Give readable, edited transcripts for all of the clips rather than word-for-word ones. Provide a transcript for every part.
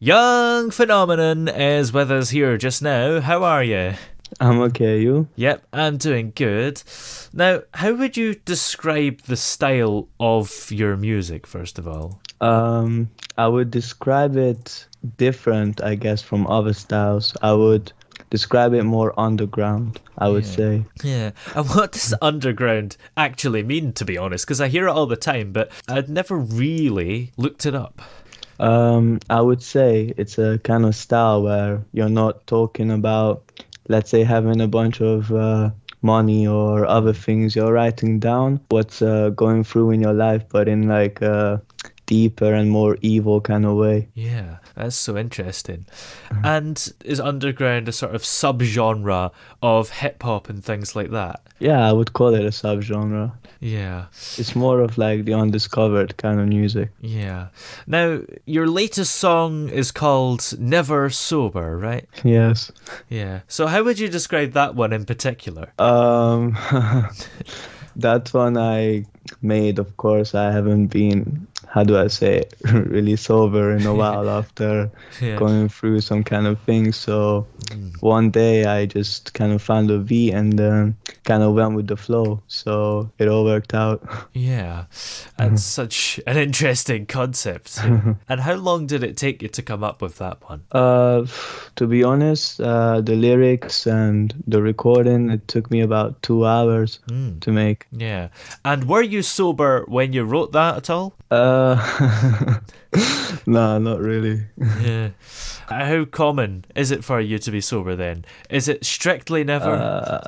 Yxngphenomenon is with us here just now. How are you? I'm okay, you? Yep, I'm doing good. Now, how would you describe the style of your music, first of all? I would describe it different, I guess, from other styles. I would describe it more underground, I would Yeah. say. Yeah. And what does underground actually mean, to be honest? Because I hear it all the time, but I'd never really looked it up. I would say it's a kind of style where you're not talking about, let's say, having a bunch of money or other things. You're writing down what's going through in your life, but in like a deeper and more evil kind of way. Yeah, that's so interesting. And is underground a sort of subgenre of hip hop and things like that? Yeah, I would call it a subgenre. Yeah, It's more of like the undiscovered kind of music. yeah. Now, your latest song is called Never Sober, right? Yes. Yeah. So, how would you describe that one in particular? Um, that one I made, of course. I haven't been, how do I say it, really sober in a while after Yeah. going through some kind of thing. So one day I just kind of found a beat and kind of went with the flow. So it all worked out. Yeah, that's such an interesting concept. And how long did it take you to come up with that one? To be honest, the lyrics and the recording, it took me about 2 hours to make. Yeah. And were you sober when you wrote that at all? No, not really. Yeah. How common is it for you to be sober then? Is it strictly never?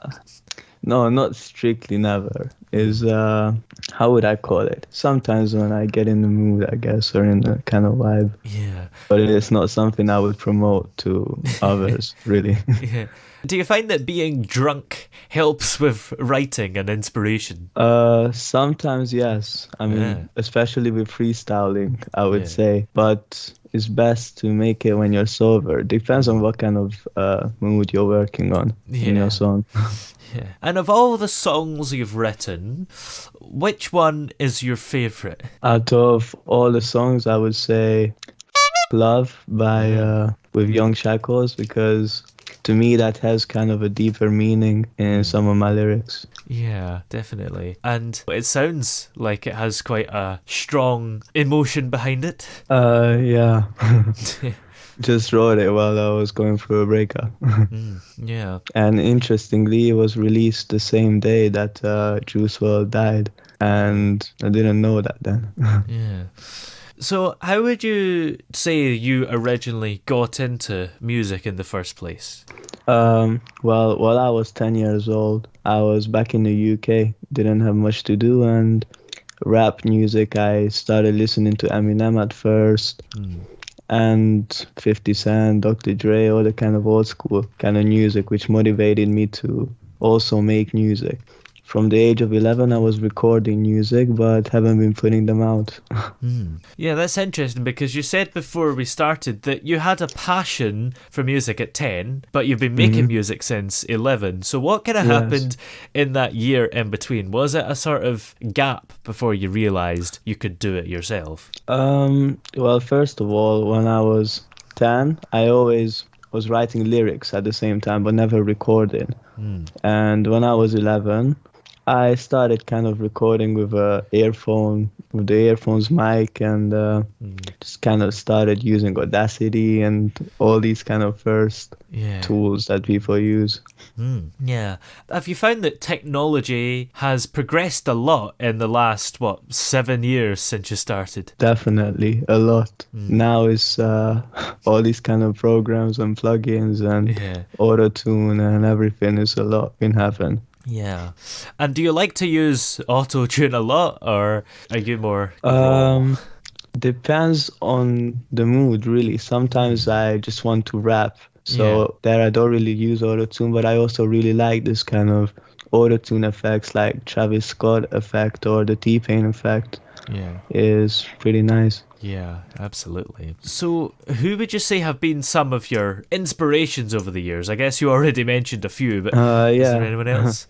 No, not strictly never. Is how would I call it? Sometimes when I get in the mood, I guess, or in the kind of vibe. Yeah. But it's not something I would promote to others, really. Yeah. Do you find that being drunk helps with writing and inspiration? Sometimes yes. I mean, Yeah. especially with freestyling, I would Yeah. say. But it's best to make it when you're sober. Depends on what kind of mood you're working on in Yeah. your song. Yeah. And of all the songs you've written, which one is your favourite? Out of all the songs, I would say Love by with Young Shackles, because to me that has kind of a deeper meaning in some of my lyrics. Yeah, definitely. And it sounds like it has quite a strong emotion behind it. Yeah. Just wrote it while I was going through a breakup. Yeah. And interestingly, it was released the same day that Juice WRLD died, and I didn't know that then. Yeah. So, how would you say you originally got into music in the first place? Well, while I was 10 years old, I was back in the UK, didn't have much to do, and rap music, I started listening to Eminem at first, and 50 Cent, Dr. Dre, all the kind of old school kind of music, which motivated me to also make music. From the age of 11, I was recording music, but haven't been putting them out. Yeah, that's interesting because you said before we started that you had a passion for music at 10, but you've been making music since 11. So what kind of Yes. happened in that year in between? Was it a sort of gap before you realised you could do it yourself? Well, first of all, when I was 10, I always was writing lyrics at the same time, but never recording. And when I was 11, I started kind of recording with the earphones mic, and just kind of started using Audacity and all these kind of first Yeah. tools that people use. Yeah. Have you found that technology has progressed a lot in the last, 7 years since you started? Definitely a lot. Now it's all these kind of programs and plugins and Yeah. auto-tune and everything is a lot been happening. Yeah. And do you like to use auto-tune a lot, or are you more raw? Depends on the mood, really. Sometimes I just want to rap, so there I don't really use auto-tune, but I also really like this kind of auto-tune effects like Travis Scott effect or the T-Pain effect Yeah. is pretty nice. Yeah, absolutely. So, who would you say have been some of your inspirations over the years? I guess you already mentioned a few, but is there Yeah. anyone else?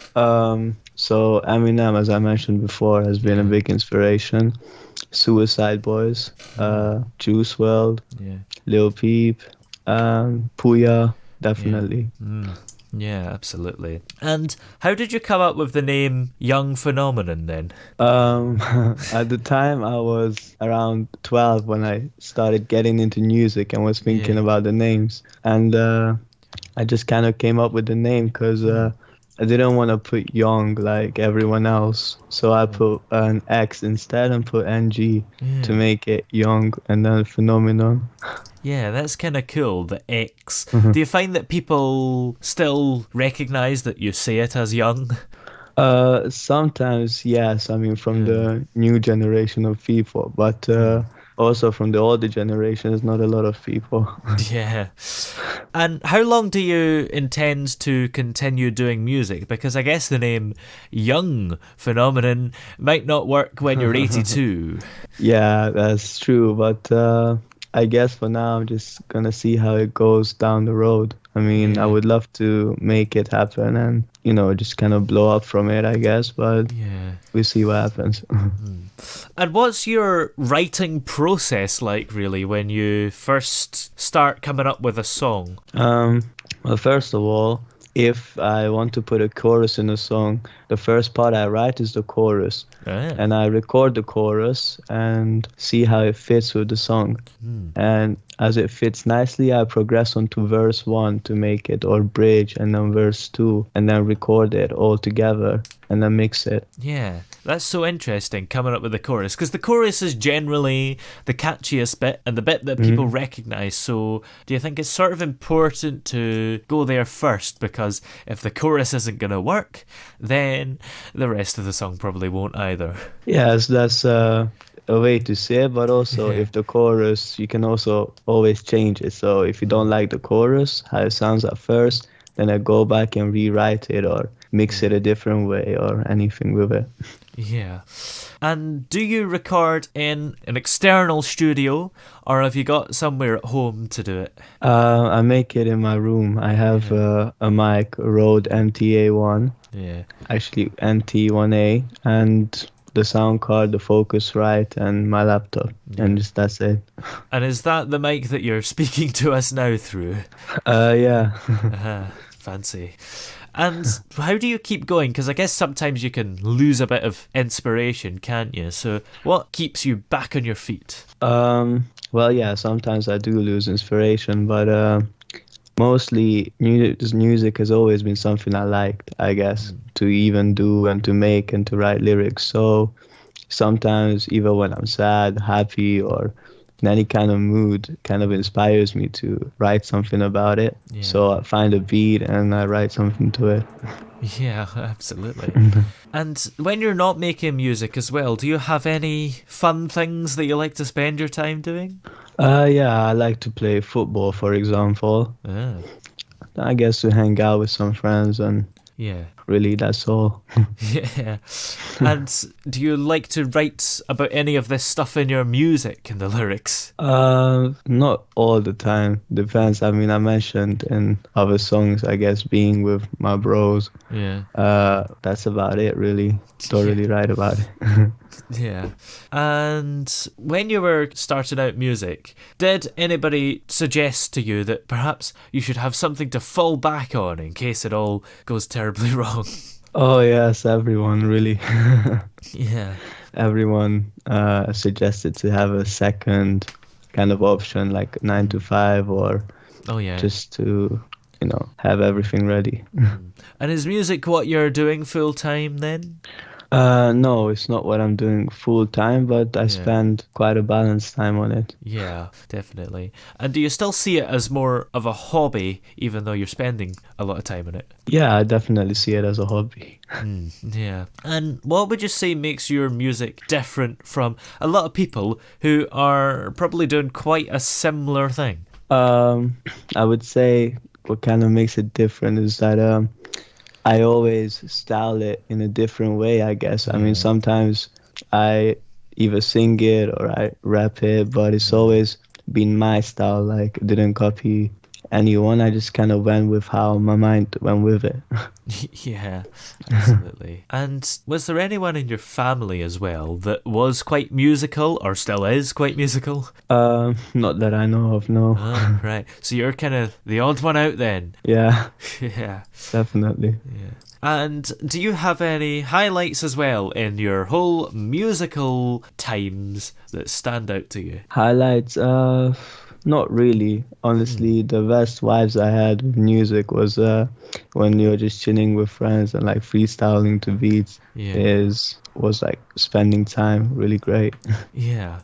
So Eminem, as I mentioned before, has been a Yeah. big inspiration. Suicide Boys, Juice World, Yeah. Lil Peep, Puya, Yeah. definitely. Yeah, absolutely. And how did you come up with the name Yxngphenomenon then? At the time, I was around 12 when I started getting into music and was thinking Yeah. about the names. And I just kind of came up with the name because I didn't want to put young like everyone else. So I put an X instead and put NG to Yeah. make it young and then phenomenon. Yeah, that's kind of cool, the X. Do you find that people still recognize that you say it as young? Sometimes, yes, I mean, from Yeah. the new generation of people, but also from the older generation, there's not a lot of people. Yeah. And how long do you intend to continue doing music? Because I guess the name Young Phenomenon might not work when you're 82. Yeah, that's true, but I guess for now, I'm just gonna see how it goes down the road. I mean, I Yeah. would love to make it happen and, just kind of blow up from it, I guess, but Yeah. we'll see what happens. And what's your writing process like, really, when you first start coming up with a song? Um, well, first of all, if I want to put a chorus in a song, the first part I write is the chorus. Ah. And I record the chorus and see how it fits with the song. And as it fits nicely, I progress on to verse 1 to make it, or bridge, and then verse 2, and then record it all together and then mix it. Yeah, that's so interesting coming up with the chorus, because the chorus is generally the catchiest bit and the bit that people recognize. So do you think it's sort of important to go there first? Because if the chorus isn't going to work, then the rest of the song probably won't either. Yes, that's a way to say it, but also Yeah. if the chorus, you can also always change it. So if you don't like the chorus, how it sounds at first, then I go back and rewrite it or mix it a different way or anything with it. Yeah. And do you record in an external studio, or have you got somewhere at home to do it? I make it in my room. I have a mic, a Rode MTA1, Yeah. actually NT1A, and the sound card, the Focusrite, and my laptop, and just that's it. And is that the mic that you're speaking to us now through? Yeah. Fancy. And how do you keep going? Because I guess sometimes you can lose a bit of inspiration, can't you? So what keeps you back on your feet? Well, yeah, sometimes I do lose inspiration, but mostly music has always been something I liked, I guess, to even do and to make and to write lyrics. So sometimes, even when I'm sad, happy, or in any kind of mood, kind of inspires me to write something about it. Yeah. So I find a beat and I write something to it. Yeah, absolutely. And when you're not making music as well, do you have any fun things that you like to spend your time doing? Yeah, I like to play football, for example. Ah, I guess to hang out with some friends, and yeah. really that's all. Yeah. And do you like to write about any of this stuff in your music and the lyrics? Not all the time. Depends. I mean, I mentioned in other songs, I guess, being with my bros. Yeah. That's about it, really. Don't really write about it. Yeah. And when you were starting out music, did anybody suggest to you that perhaps you should have something to fall back on in case it all goes terribly wrong? Oh, yes, everyone, really. Yeah. Everyone suggested to have a second kind of option, like 9 to 5, or Oh, yeah. just to, have everything ready. And is music what you're doing full time then? No, it's not what I'm doing full time, but I spend quite a balanced time on it. Yeah, definitely. And do you still see it as more of a hobby, even though you're spending a lot of time on it? Yeah, I definitely see it as a hobby. Yeah. And what would you say makes your music different from a lot of people who are probably doing quite a similar thing? I would say what kind of makes it different is that I always style it in a different way, I guess. I mean, sometimes I either sing it or I rap it, but it's always been my style. Like, didn't copy anyone. I just kind of went with how my mind went with it. Yeah, absolutely. And was there anyone in your family as well that was quite musical or still is quite musical? Not that I know of, no. Oh, right. So you're kind of the odd one out then. Yeah, Yeah. definitely. Yeah. And do you have any highlights as well in your whole musical times that stand out to you? Highlights, not really. Honestly, the best vibes I had with music was when you're just chilling with friends and like freestyling to beats. Yeah. Was like spending time really great. Yeah.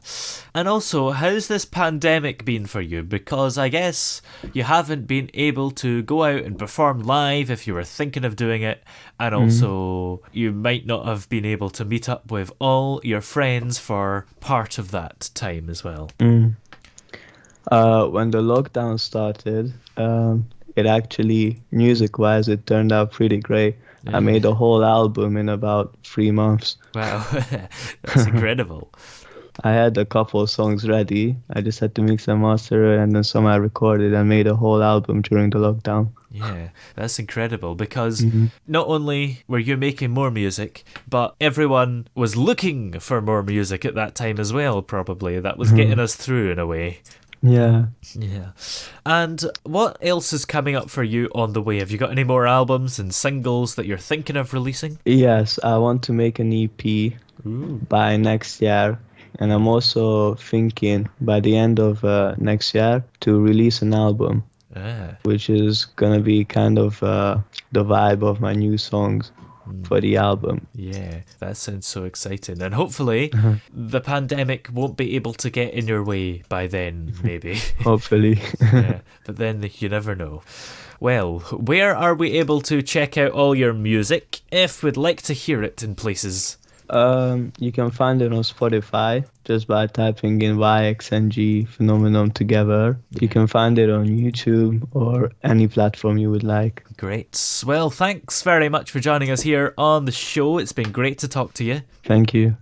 And also, how's this pandemic been for you? Because I guess you haven't been able to go out and perform live if you were thinking of doing it. And also, you might not have been able to meet up with all your friends for part of that time as well. When the lockdown started, it actually, music-wise, it turned out pretty great. I made a whole album in about 3 months. Wow. That's incredible. I had a couple of songs ready. I just had to mix and master it, and then some I recorded and made a whole album during the lockdown. Yeah, that's incredible because not only were you making more music, but everyone was looking for more music at that time as well, probably. That was getting us through in a way. Yeah. Yeah. And what else is coming up for you on the way? Have you got any more albums and singles that you're thinking of releasing? Yes, I want to make an EP by next year. And I'm also thinking by the end of next year to release an album, which is going to be kind of the vibe of my new songs for the album. Yeah, that sounds so exciting. And hopefully the pandemic won't be able to get in your way by then, maybe. Hopefully. Yeah, but then you never know. Well, where are we able to check out all your music if we'd like to hear it in places? You can find it on Spotify just by typing in Yxngphenomenon together. You can find it on YouTube or any platform you would like. Great. Well, thanks very much for joining us here on the show. It's been great to talk to you. Thank you.